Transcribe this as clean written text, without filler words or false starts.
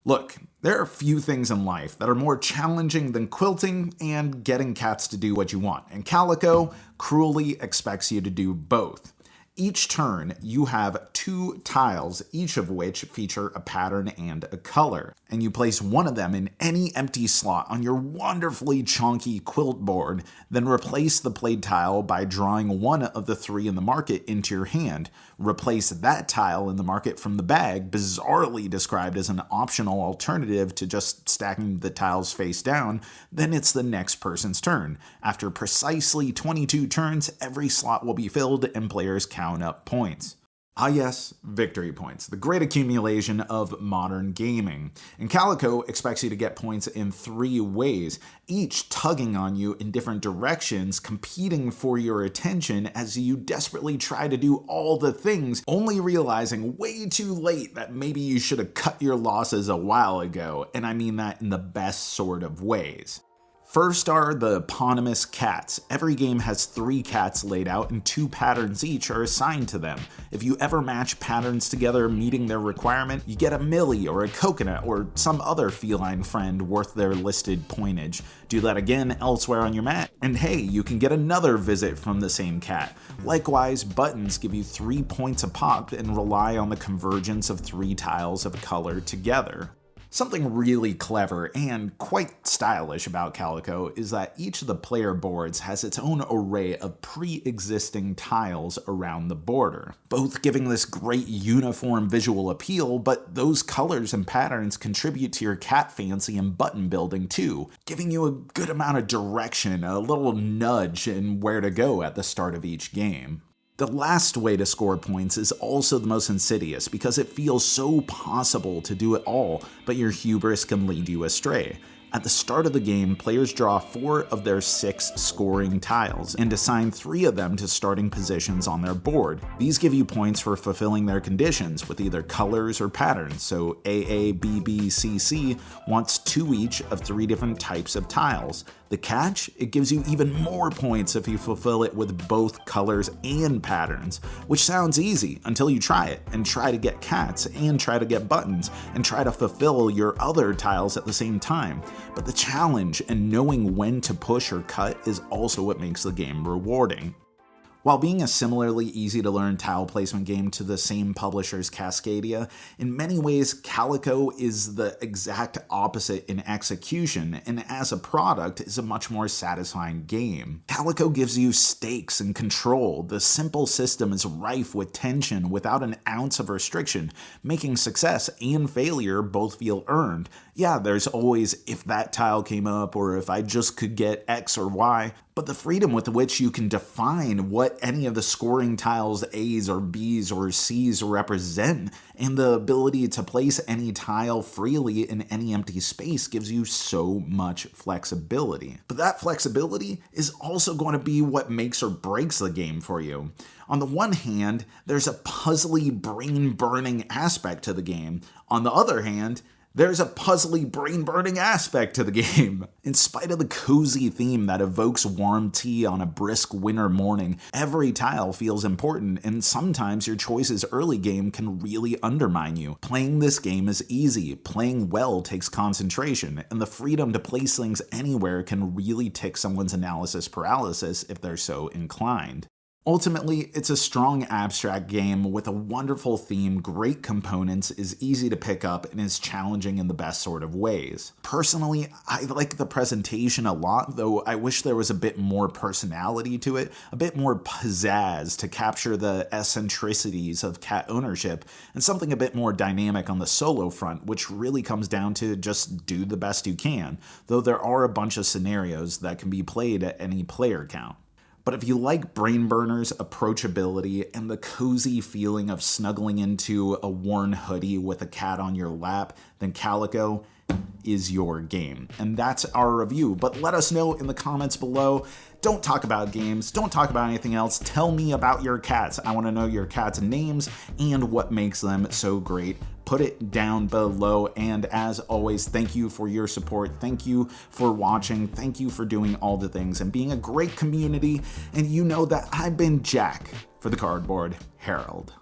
Look, there are few things in life that are more challenging than quilting and getting cats to do what you want, and Calico cruelly expects you to do both. Each turn, you have 2 tiles, each of which feature a pattern and a color, and you place one of them in any empty slot on your wonderfully chonky quilt board, then replace the played tile by drawing one of the 3 in the market into your hand. Replace that tile in the market from the bag, bizarrely described as an optional alternative to just stacking the tiles face down, then it's the next person's turn. After precisely 22 turns, every slot will be filled and players count up points. Ah yes, victory points, the great accumulation of modern gaming. And Calico expects you to get points in 3 ways, each tugging on you in different directions, competing for your attention as you desperately try to do all the things, only realizing way too late that maybe you should have cut your losses a while ago, and I mean that in the best sort of ways. First are the eponymous cats. Every game has 3 cats laid out and 2 patterns each are assigned to them. If you ever match patterns together meeting their requirement, you get a Millie or a coconut or some other feline friend worth their listed pointage. Do that again elsewhere on your mat, and hey, you can get another visit from the same cat. Likewise, buttons give you 3 points a pop and rely on the convergence of 3 tiles of color together. Something really clever and quite stylish about Calico is that each of the player boards has its own array of pre-existing tiles around the border, both giving this great uniform visual appeal, but those colors and patterns contribute to your cat fancy and button building too, giving you a good amount of direction, a little nudge in where to go at the start of each game. The last way to score points is also the most insidious because it feels so possible to do it all, but your hubris can lead you astray. At the start of the game, players draw 4 of their 6 scoring tiles and assign 3 of them to starting positions on their board. These give you points for fulfilling their conditions with either colors or patterns, so AA, BB, CC wants 2 each of 3 different types of tiles. The catch? It gives you even more points if you fulfill it with both colors and patterns, which sounds easy until you try it, and try to get cats, and try to get buttons, and try to fulfill your other tiles at the same time. But the challenge and knowing when to push or cut is also what makes the game rewarding. While being a similarly easy-to-learn tile placement game to the same publisher's Cascadia, in many ways Calico is the exact opposite in execution, and as a product is a much more satisfying game. Calico gives you stakes and control. The simple system is rife with tension without an ounce of restriction, making success and failure both feel earned. Yeah, there's always if that tile came up or if I just could get X or Y, but the freedom with which you can define what any of the scoring tiles A's or B's or C's represent, and the ability to place any tile freely in any empty space gives you so much flexibility. But that flexibility is also going to be what makes or breaks the game for you. On the one hand, there's a puzzly, brain-burning aspect to the game. On the other hand, there's a puzzly, brain-burning aspect to the game. In spite of the cozy theme that evokes warm tea on a brisk winter morning, every tile feels important, and sometimes your choices early game can really undermine you. Playing this game is easy, playing well takes concentration, and the freedom to place things anywhere can really tick someone's analysis paralysis if they're so inclined. Ultimately, it's a strong abstract game with a wonderful theme, great components, is easy to pick up, and is challenging in the best sort of ways. Personally, I like the presentation a lot, though I wish there was a bit more personality to it, a bit more pizzazz to capture the eccentricities of cat ownership, and something a bit more dynamic on the solo front, which really comes down to just do the best you can, though there are a bunch of scenarios that can be played at any player count. But if you like brain burners, approachability, and the cozy feeling of snuggling into a worn hoodie with a cat on your lap, then Calico is your game. And that's our review. But let us know in the comments below. Don't talk about games. Don't talk about anything else. Tell me about your cats. I want to know your cats' names and what makes them so great. Put it down below, and as always, thank you for your support. Thank you for watching. Thank you for doing all the things and being a great community. And you know that I've been Jack for the Cardboard Herald.